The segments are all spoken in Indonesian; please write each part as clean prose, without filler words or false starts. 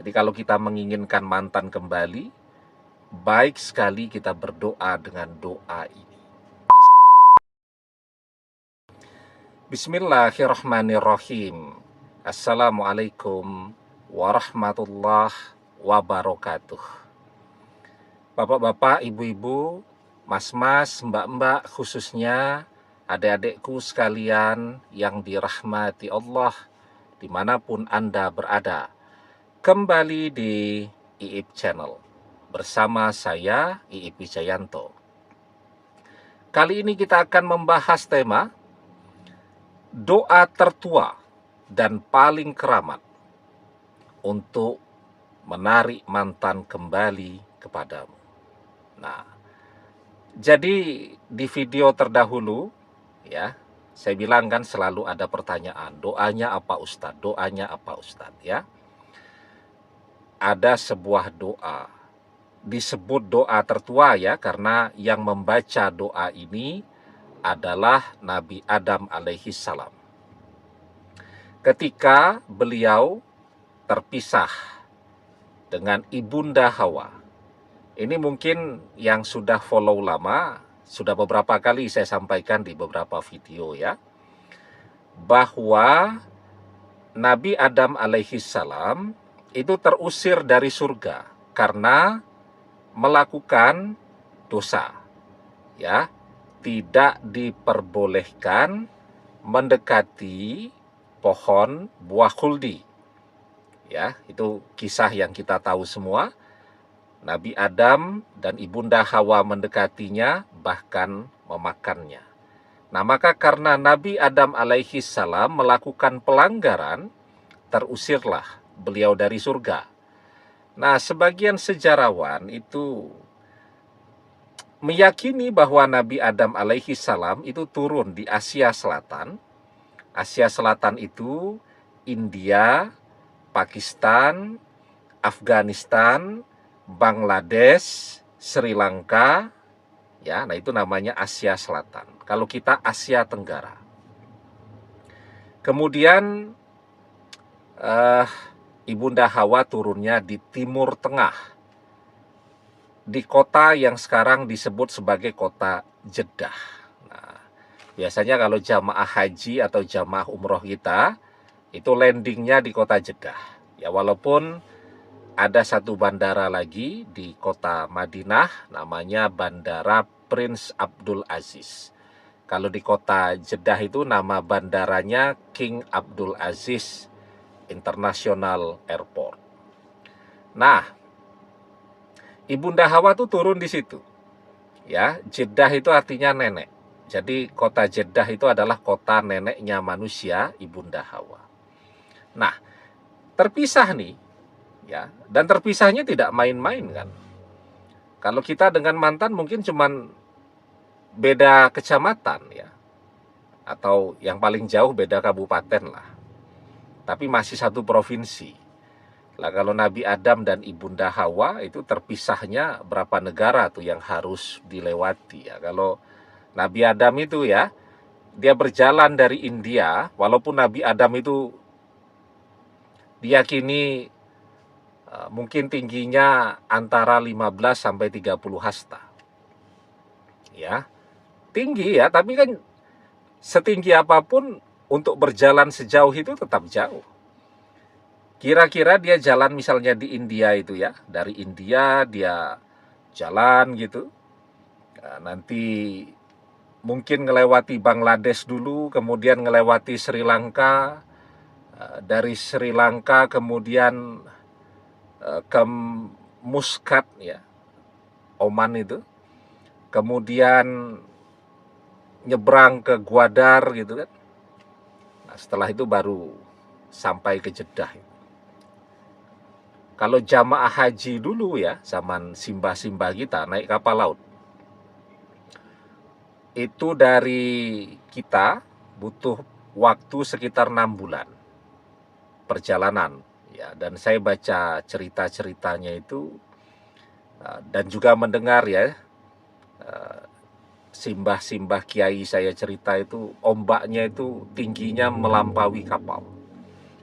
Jadi kalau kita menginginkan mantan kembali, baik sekali kita berdoa dengan doa ini. Bismillahirrahmanirrahim. Assalamualaikum warahmatullahi wabarakatuh. Bapak-bapak, ibu-ibu, mas-mas, mbak-mbak, khususnya adik-adikku sekalian yang dirahmati Allah dimanapun Anda berada. Kembali di IIP Channel bersama saya IIP Wijayanto. Kali ini kita akan membahas tema doa tertua dan paling keramat untuk menarik mantan kembali kepadamu. Nah, jadi di video terdahulu ya, saya bilang kan selalu ada pertanyaan, doanya apa Ustadz? Doanya apa Ustadz ya? Ada sebuah doa, disebut doa tertua ya, karena yang membaca doa ini adalah Nabi Adam alaihi salam. Ketika beliau terpisah dengan Ibunda Hawa. Ini mungkin yang sudah follow lama, sudah beberapa kali saya sampaikan di beberapa video ya, bahwa Nabi Adam alaihi salam itu terusir dari surga karena melakukan dosa. Ya, tidak diperbolehkan mendekati pohon buah khuldi. Ya, itu kisah yang kita tahu semua. Nabi Adam dan Ibunda Hawa mendekatinya, bahkan memakannya. Nah, maka karena Nabi Adam alaihi salam melakukan pelanggaran, terusirlah beliau dari surga. Nah, sebagian sejarawan itu meyakini bahwa Nabi Adam alaihi salam itu turun di Asia Selatan. Asia Selatan itu India, Pakistan, Afghanistan, Bangladesh, Sri Lanka, ya, nah itu namanya Asia Selatan. Kalau kita Asia Tenggara. Kemudian Ibunda Hawa turunnya di Timur Tengah, di kota yang sekarang disebut sebagai kota Jeddah. Nah, biasanya kalau jamaah haji atau jamaah umroh kita, itu landingnya di kota Jeddah. Ya, walaupun ada satu bandara lagi di kota Madinah, namanya Bandara Prince Abdul Aziz. Kalau di kota Jeddah itu nama bandaranya King Abdul Aziz International Airport. Nah, Ibunda Hawa tuh turun di situ. Ya, Jeddah itu artinya nenek. Jadi kota Jeddah itu adalah kota neneknya manusia, Ibunda Hawa. Nah, terpisah nih, ya, dan terpisahnya tidak main-main kan. Kalau kita dengan mantan mungkin cuman beda kecamatan ya, atau yang paling jauh beda kabupaten lah, tapi masih satu provinsi. Lah kalau Nabi Adam dan Ibunda Hawa itu terpisahnya berapa negara tuh yang harus dilewati ya. Kalau Nabi Adam itu ya, dia berjalan dari India, walaupun Nabi Adam itu diyakini mungkin tingginya antara 15 sampai 30 hasta. Ya, tinggi ya, tapi kan setinggi apapun untuk berjalan sejauh itu tetap jauh. Kira-kira dia jalan misalnya di India itu ya, dari India dia jalan gitu, nanti mungkin ngelewati Bangladesh dulu, kemudian ngelewati Sri Lanka, dari Sri Lanka kemudian ke Muscat ya, Oman itu, kemudian nyebrang ke Gwadar gitu kan. Nah, setelah itu baru sampai ke Jeddah. Kalau jamaah haji dulu ya, zaman simbah-simbah kita naik kapal laut, itu dari kita butuh waktu sekitar 6 bulan perjalanan ya. Dan saya baca cerita-ceritanya itu dan juga mendengar ya, simbah-simbah kiai saya cerita itu, ombaknya itu tingginya melampaui kapal.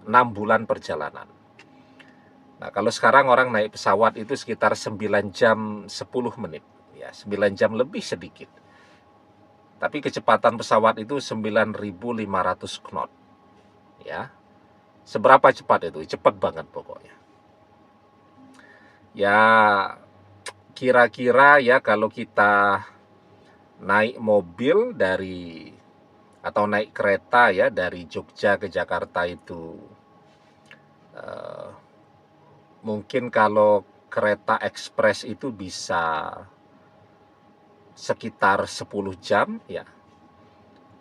6 bulan perjalanan. Nah, kalau sekarang orang naik pesawat itu sekitar 9 jam 10 menit. Ya, 9 jam lebih sedikit. Tapi kecepatan pesawat itu 9.500 knot. Ya. Seberapa cepat itu? Cepat banget pokoknya. Ya, kira-kira ya kalau kita naik mobil atau naik kereta ya dari Jogja ke Jakarta itu mungkin kalau kereta ekspres itu bisa sekitar 10 jam ya.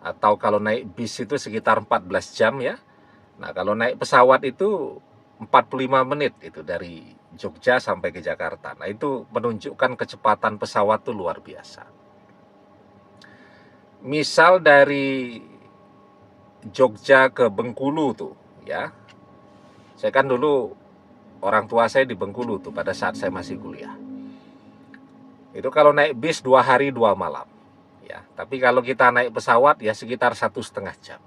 Atau kalau naik bis itu sekitar 14 jam ya. Nah, kalau naik pesawat itu 45 menit itu dari Jogja sampai ke Jakarta. Nah, itu menunjukkan kecepatan pesawat itu luar biasa. Misal dari Jogja ke Bengkulu tuh ya. Saya kan dulu orang tua saya di Bengkulu tuh pada saat saya masih kuliah. Itu kalau naik bis 2 hari 2 malam. Ya, tapi kalau kita naik pesawat ya sekitar 1,5 jam.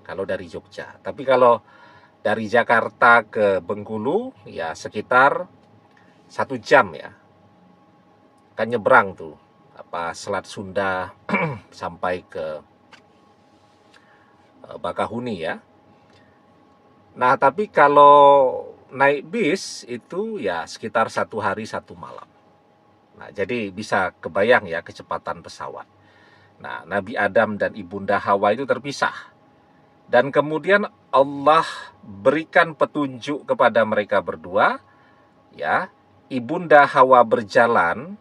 Kalau dari Jogja. Tapi kalau dari Jakarta ke Bengkulu ya sekitar 1 jam ya. Kan nyebrang tuh Selat Sunda sampai ke Bakahuni ya. Nah, tapi kalau naik bis itu ya sekitar 1 hari 1 malam. Nah, jadi bisa kebayang ya kecepatan pesawat. Nah, Nabi Adam dan Ibunda Hawa itu terpisah. Dan kemudian Allah berikan petunjuk kepada mereka berdua, ya. Ibunda Hawa berjalan,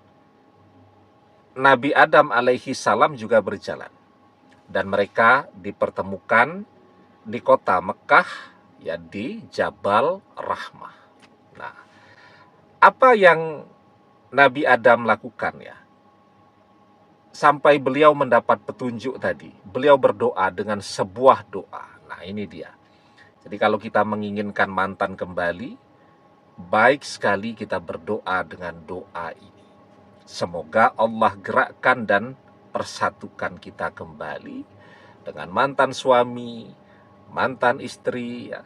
Nabi Adam alaihi salam juga berjalan. Dan mereka dipertemukan di kota Mekah, ya di Jabal Rahmah. Nah, apa yang Nabi Adam lakukan ya? Sampai beliau mendapat petunjuk tadi, beliau berdoa dengan sebuah doa. Nah, ini dia. Jadi kalau kita menginginkan mantan kembali, baik sekali kita berdoa dengan doa ini. Semoga Allah gerakkan dan persatukan kita kembali dengan mantan suami, mantan istri, ya,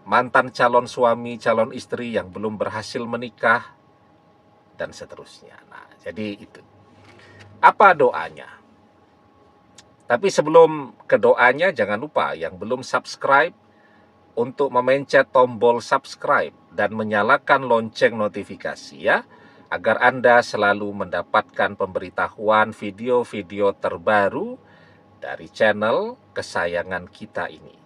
mantan calon suami, calon istri yang belum berhasil menikah, dan seterusnya. Nah, jadi itu. Apa doanya? Tapi sebelum ke doanya, jangan lupa yang belum subscribe untuk memencet tombol subscribe dan menyalakan lonceng notifikasi ya, agar Anda selalu mendapatkan pemberitahuan video-video terbaru dari channel kesayangan kita ini.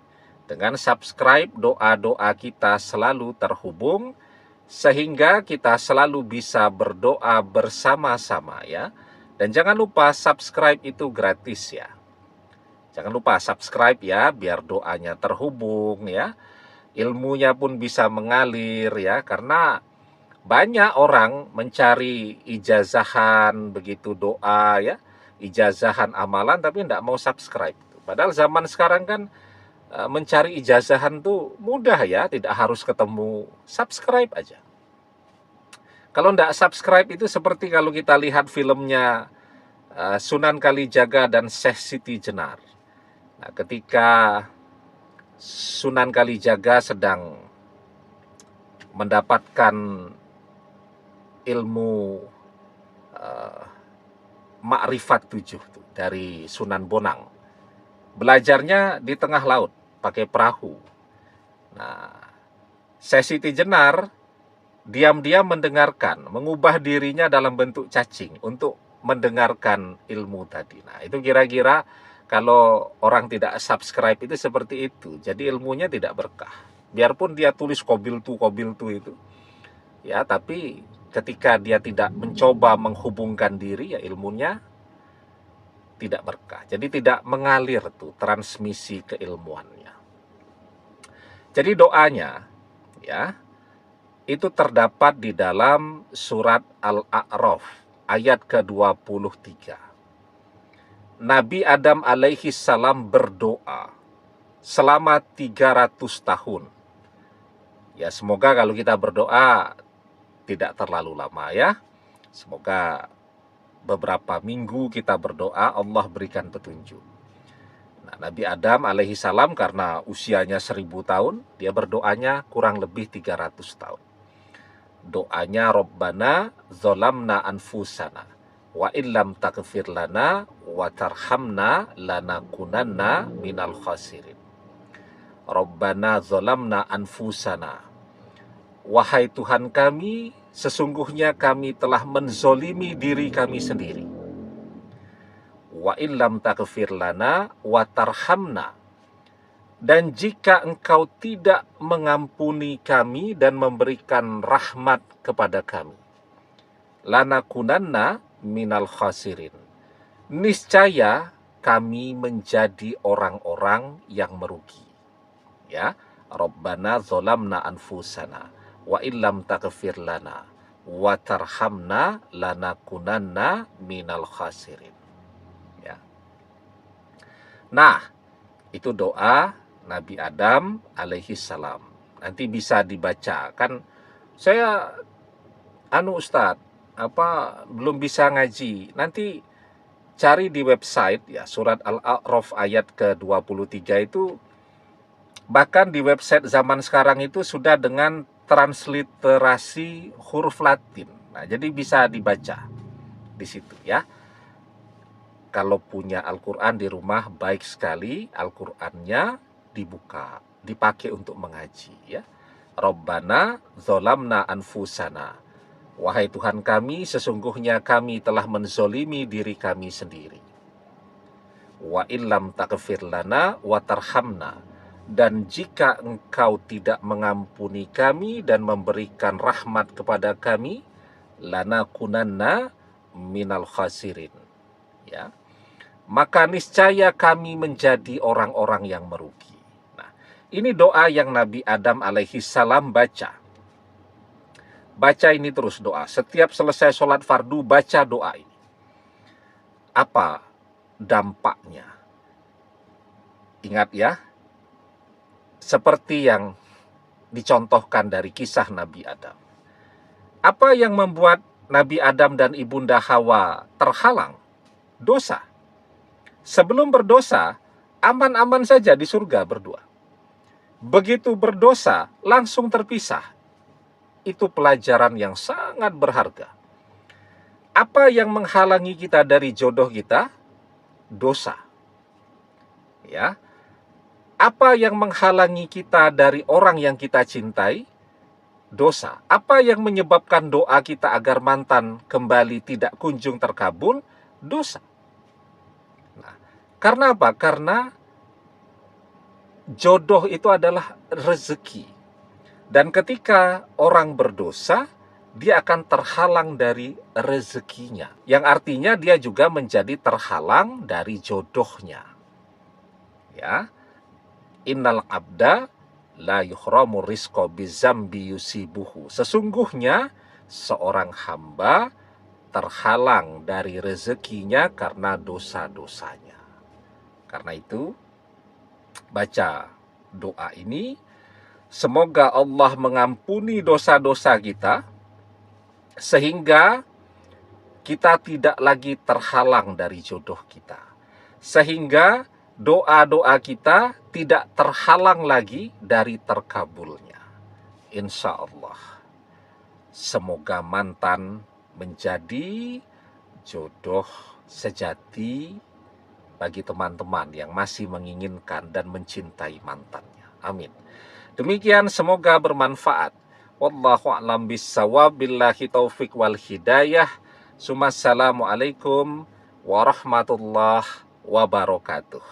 Dengan subscribe, doa-doa kita selalu terhubung, sehingga kita selalu bisa berdoa bersama-sama ya. Dan jangan lupa subscribe itu gratis ya. Jangan lupa subscribe ya, biar doanya terhubung ya. Ilmunya pun bisa mengalir ya, karena banyak orang mencari ijazahan begitu doa ya, ijazahan amalan tapi tidak mau subscribe. Padahal zaman sekarang kan mencari ijazahan tuh mudah ya, tidak harus ketemu, subscribe aja. Kalau tidak subscribe itu seperti kalau kita lihat filmnya Sunan Kalijaga dan Syekh Siti Jenar. Nah, ketika Sunan Kalijaga sedang mendapatkan ilmu makrifat 7 dari Sunan Bonang. Belajarnya di tengah laut, pakai perahu. Nah, Syekh Siti Jenar diam-diam mendengarkan, mengubah dirinya dalam bentuk cacing untuk mendengarkan ilmu tadi. Nah, itu kira-kira kalau orang tidak subscribe itu seperti itu. Jadi ilmunya tidak berkah. Biarpun dia tulis kobiltu itu. Ya, tapi ketika dia tidak mencoba menghubungkan diri, ya ilmunya tidak berkah. Jadi tidak mengalir tuh transmisi keilmuannya. Jadi doanya ya itu terdapat di dalam surat Al-A'raf ayat ke-23. Nabi Adam alaihi salam berdoa selama 300 tahun. Ya, semoga kalau kita berdoa tidak terlalu lama ya. Semoga beberapa minggu kita berdoa, Allah berikan petunjuk. Nah, Nabi Adam alaihi salam karena usianya 1000 tahun, dia berdoanya kurang lebih 300 tahun. Doanya Rabbana zolamna anfusana wa illam taghfir lana wa tarhamna lanakunanna minal khasirin. Rabbana zolamna anfusana. Wahai Tuhan kami, sesungguhnya kami telah menzolimi diri kami sendiri. Wa illam taghfir lana wa tarhamna. Dan jika engkau tidak mengampuni kami dan memberikan rahmat kepada kami, lanakunanna minal khasirin. Niscaya kami menjadi orang-orang yang merugi. Ya, Rabbana zolamna anfusana wa illam taghfir lana wa tarhamna lanakunanna minal khasirin. Ya. Nah, itu doa Nabi Adam alaihi salam. Nanti bisa dibaca. Kan saya Ustadz, belum bisa ngaji. Nanti cari di website ya, surat Al-A'raf ayat ke-23 itu. Bahkan di website zaman sekarang itu sudah dengan transliterasi huruf Latin. Nah, jadi bisa dibaca di situ ya. Kalau punya Al-Quran di rumah, baik sekali Al-Qurannya dibuka, dipakai untuk mengaji ya. Rabbana zolamna anfusana. Wahai Tuhan kami, sesungguhnya kami telah menzolimi diri kami sendiri. Wa illam taghfir lana wa tarhamna. Dan jika engkau tidak mengampuni kami dan memberikan rahmat kepada kami, lanakunanna minal khasirin. Ya. Maka niscaya kami menjadi orang-orang yang merugi. Nah, ini doa yang Nabi Adam alaihi salam baca. Baca ini terus doa. Setiap selesai sholat fardu, baca doa ini. Apa dampaknya? Ingat ya, seperti yang dicontohkan dari kisah Nabi Adam. Apa yang membuat Nabi Adam dan Ibunda Hawa terhalang? Dosa. Sebelum berdosa, aman-aman saja di surga berdua. Begitu berdosa, langsung terpisah. Itu pelajaran yang sangat berharga. Apa yang menghalangi kita dari jodoh kita? Dosa. Ya. Apa yang menghalangi kita dari orang yang kita cintai? Dosa. Apa yang menyebabkan doa kita agar mantan kembali tidak kunjung terkabul? Dosa. Nah, karena apa? Karena jodoh itu adalah rezeki. Dan ketika orang berdosa, dia akan terhalang dari rezekinya. Yang artinya dia juga menjadi terhalang dari jodohnya. Ya. Innal abda la yuhramu rizqa bizambi yusibuhu. Sesungguhnya seorang hamba terhalang dari rezekinya karena dosa-dosanya. Karena itu, baca doa ini. Semoga Allah mengampuni dosa-dosa kita, sehingga kita tidak lagi terhalang dari jodoh kita. Sehingga doa-doa kita tidak terhalang lagi dari terkabulnya. Insya Allah. Semoga mantan menjadi jodoh sejati bagi teman-teman yang masih menginginkan dan mencintai mantannya. Amin. Demikian, semoga bermanfaat. Wallahu a'lam bissawab, billahi taufik wal hidayah. Assalamualaikum warahmatullahi wabarakatuh.